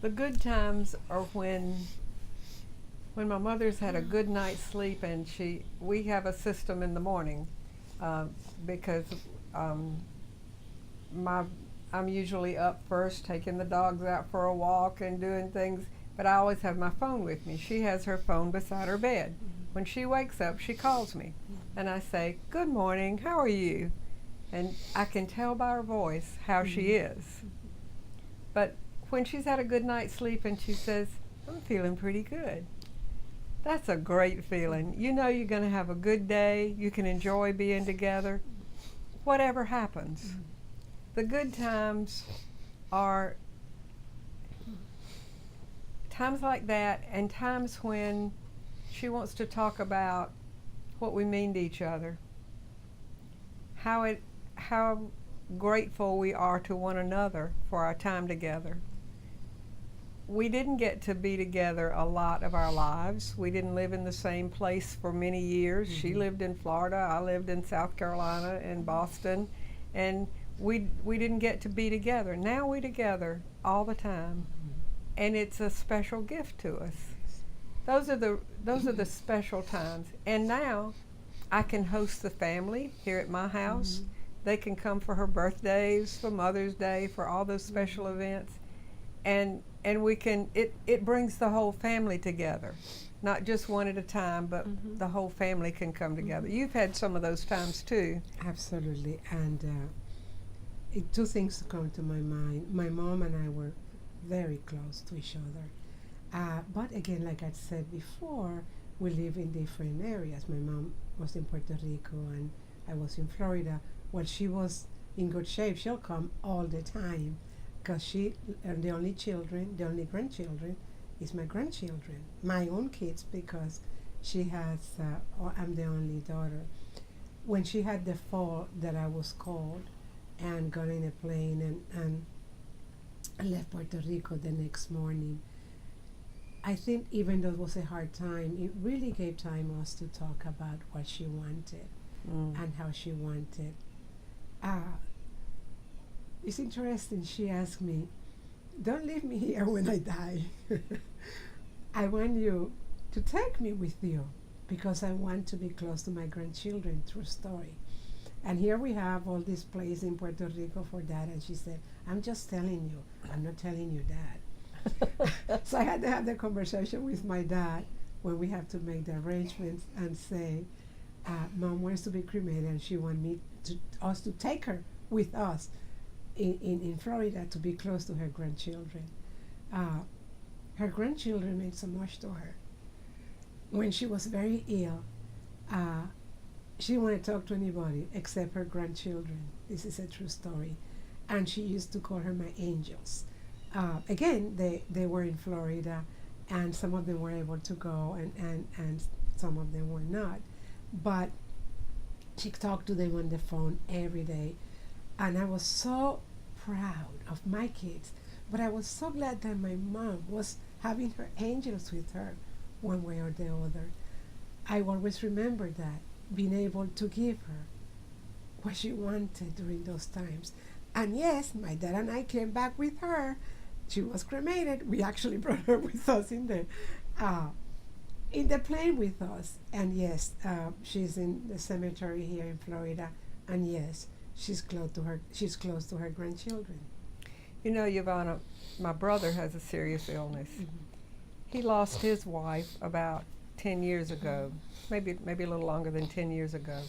The good times are when my mother's had a good night's sleep, and we have a system in the morning, uh, because um, my I'm usually up first, taking the dogs out for a walk and doing things. But I always have my phone with me. She has her phone beside her bed. When she wakes up, she calls me, and I say, "Good morning. How are you?" And I can tell by her voice how she is. But when she's had a good night's sleep and she says, "I'm feeling pretty good," that's a great feeling. You know you're going to have a good day. You can enjoy being together, whatever happens. The good times are times like that, and times when she wants to talk about what we mean to each other, how grateful we are to one another for our time together. We didn't get to be together a lot of our lives. We didn't live in the same place for many years. She lived in Florida, I lived in South Carolina and Boston, and we didn't get to be together. Now we're together all the time, and it's a special gift to us. Those are the special times. And now I can host the family here at my house. They can come for her birthdays, for Mother's Day, for all those special events, and we can it brings the whole family together, not just one at a time, but the whole family can come together. You've had some of those times too. Absolutely. And two things come to my mind. My mom and I were very close to each other. But again, like I said before, we live in different areas. My mom was in Puerto Rico and I was in Florida. Well, she was in good shape. She'll come all the time because the only children, the only grandchildren, is my grandchildren, my own kids, because she has, I'm the only daughter. When she had the fall that I was called and got in a plane and left Puerto Rico the next morning, I think even though it was a hard time, it really gave time us to talk about what she wanted and how she wanted. It's interesting, she asked me, "Don't leave me here when I die." I want you to take me with you because I want to be close to my grandchildren. True story. And here we have all this place in Puerto Rico for that. And she said, "I'm just telling you, I'm not telling you that." So I had to have the conversation with my dad when we have to make the arrangements and say, Mom wants to be cremated and she wants us to take her with us in Florida to be close to her grandchildren. Her grandchildren meant so much to her. When she was very ill, she didn't want to talk to anybody except her grandchildren. This is a true story. And she used to call her my angels. Again, they were in Florida, and some of them were able to go, and some of them were not. But she talked to them on the phone every day. And I was so proud of my kids, but I was so glad that my mom was having her angels with her one way or the other. I always remember that, being able to give her what she wanted during those times. And yes, my dad and I came back with her. She was cremated. We actually brought her with us in the plane with us. And yes, she's in the cemetery here in Florida. And yes, she's close to her grandchildren. You know, Iovanna, my brother has a serious illness. He lost his wife about 10 years ago, maybe a little longer than 10 years ago,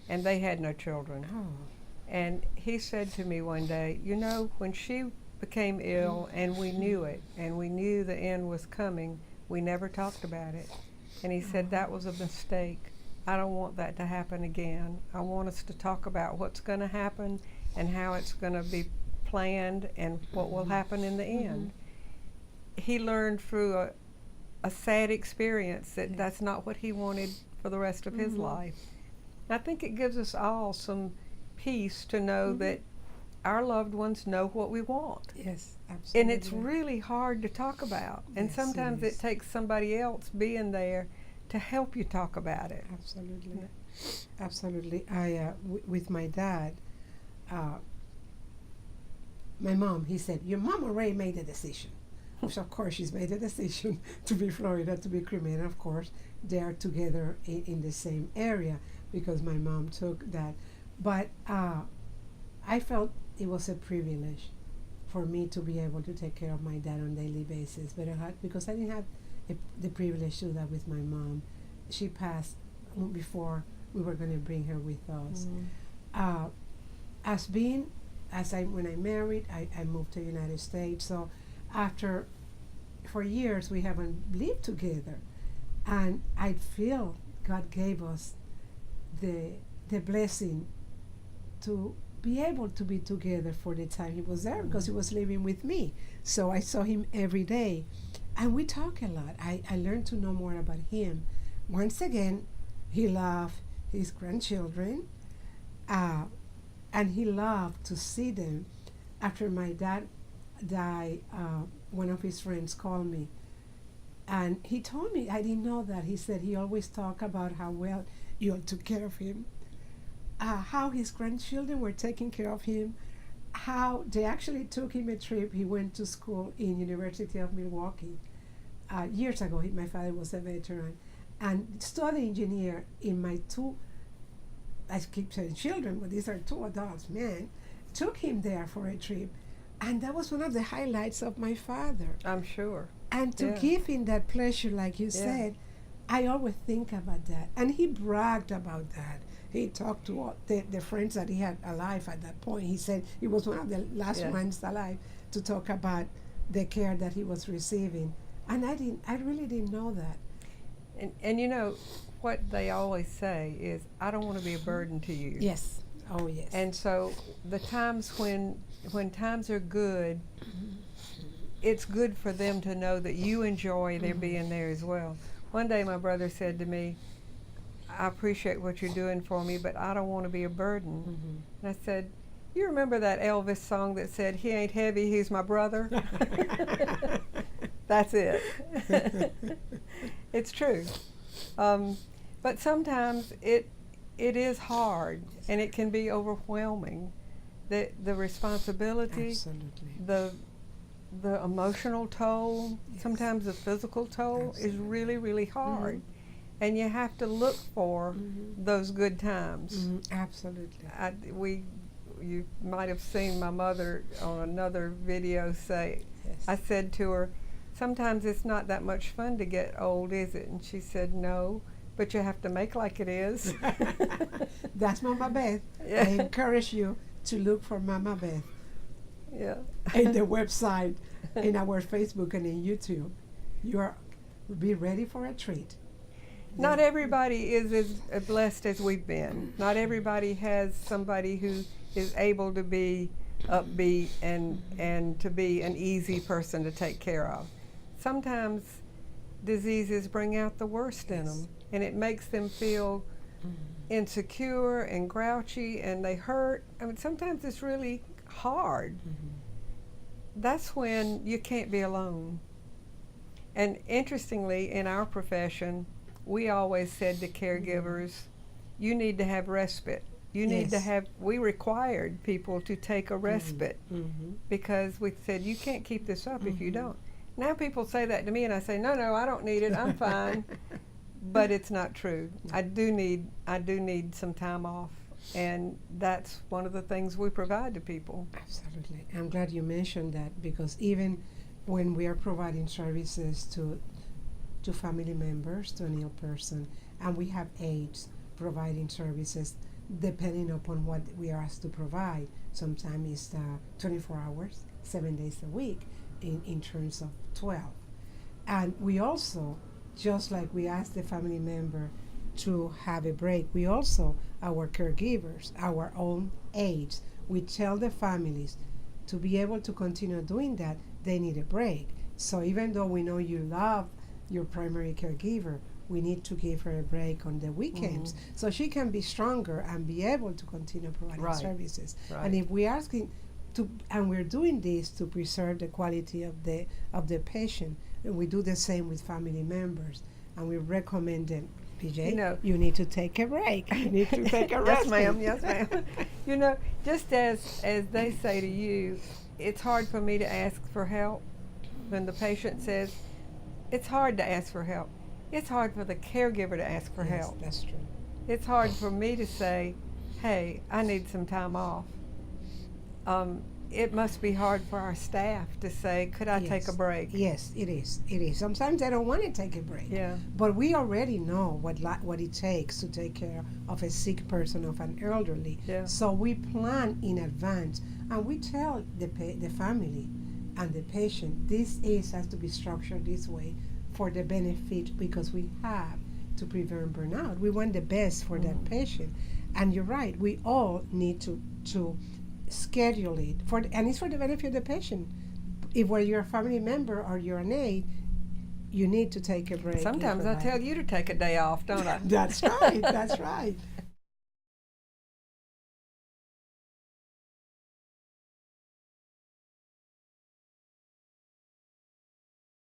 and they had no children. Oh. And he said to me one day, "You know, when she became ill and we knew it, and we knew the end was coming, we never talked about it." And he said, "That was a mistake. I don't want that to happen again. I want us to talk about what's going to happen and how it's going to be planned and what will happen in the end." He learned through a sad experience that that's not what he wanted for the rest of his life. I think it gives us all some peace to know that our loved ones know what we want. Yes, absolutely. And it's really hard to talk about. And Yes, sometimes it takes somebody else being there to help you talk about it. Absolutely. Absolutely. With my dad, my mom, he said, "Your mom already made a decision. which of course she's made a decision to be Florida, to be cremated. Of course, they are together in the same area because my mom took that. But I felt it was a privilege for me to be able to take care of my dad on a daily basis. But because I didn't have the privilege to do that with my mom. She passed before we were going to bring her with us. When I married, I moved to the United States. So for years we haven't lived together, and I feel God gave us the blessing to be able to be together for the time he was there because he was living with me. So I saw him every day, and we talk a lot. I learned to know more about him. Once again, he loved his grandchildren, and he loved to see them. After my dad died, one of his friends called me, and he told me, I didn't know that. He said he always talked about how well you all took care of him, how his grandchildren were taking care of him, how they actually took him a trip. He went to school in University of Milwaukee. Years ago, my father was a veteran and studied engineer in my two, I keep saying children, but these are two adults, man, took him there for a trip. And that was one of the highlights of my father. I'm sure. And to give him that pleasure, like you said, I always think about that. And he bragged about that. He talked to all the friends that he had alive at that point. He said he was one of the last ones alive to talk about the care that he was receiving. And I really didn't know that. And you know, what they always say is, I don't want to be a burden to you. Yes. Oh, yes. And so the times when times are good, it's good for them to know that you enjoy their being there as well. One day my brother said to me, I appreciate what you're doing for me, but I don't want to be a burden. And I said, you remember that Elvis song that said, he ain't heavy, he's my brother? That's it. It's true. But sometimes it is hard, and it can be overwhelming. The responsibility, absolutely, the emotional toll, sometimes the physical toll is really, really hard. And you have to look for those good times. Absolutely. You might have seen my mother on another video say, I said to her, sometimes it's not that much fun to get old, is it? And she said, no, but you have to make like it is. That's Mama Beth. I encourage you to look for Mama Beth. Yeah. In the website, in our Facebook, and in YouTube. Be ready for a treat. Not everybody is as blessed as we've been. Not everybody has somebody who is able to be upbeat and to be an easy person to take care of. Sometimes diseases bring out the worst in them, and it makes them feel insecure and grouchy, and they hurt. I mean, sometimes it's really hard. That's when you can't be alone. And interestingly, in our profession, we always said to caregivers, you need to have respite. You need to have, we required people to take a respite because we said, you can't keep this up if you don't. Now people say that to me and I say, no, I don't need it, I'm fine. But it's not true. I do need some time off, and that's one of the things we provide to people. Absolutely. I'm glad you mentioned that, because even when we are providing services to family members, to an ill person, and we have aides providing services depending upon what we are asked to provide. Sometimes it's 24 hours, 7 days a week, in terms of 12. And we also, just like we ask the family member to have a break, we also, our caregivers, our own aides, we tell the families to be able to continue doing that, they need a break. So even though we know you love your primary caregiver, we need to give her a break on the weekends so she can be stronger and be able to continue providing services. And if we're asking to, and we're doing this to preserve the quality of the patient, and we do the same with family members, and we recommend them, BJ, you need to take a break. You need to take a rest. Yes, ma'am. You know, just as they say to you, it's hard for me to ask for help. when the patient says, it's hard to ask for help. It's hard for the caregiver to ask for Yes, help. that's true. It's hard for me to say, hey, I need some time off. It must be hard for our staff to say, could I take a Yes. break? Yes, it is. It is. Sometimes they don't want to take a break. Yeah. But we already know what it takes to take care of a sick person, of an elderly. Yeah. So we plan in advance, and we tell the family and the patient has to be structured this way for the benefit, because we have to prevent burnout. We want the best for that patient, and you're right. We all need to schedule it and it's for the benefit of the patient. If whether you're a family member or you're an aide, you need to take a break. Sometimes I tell you to take a day off, don't I? That's right. That's right.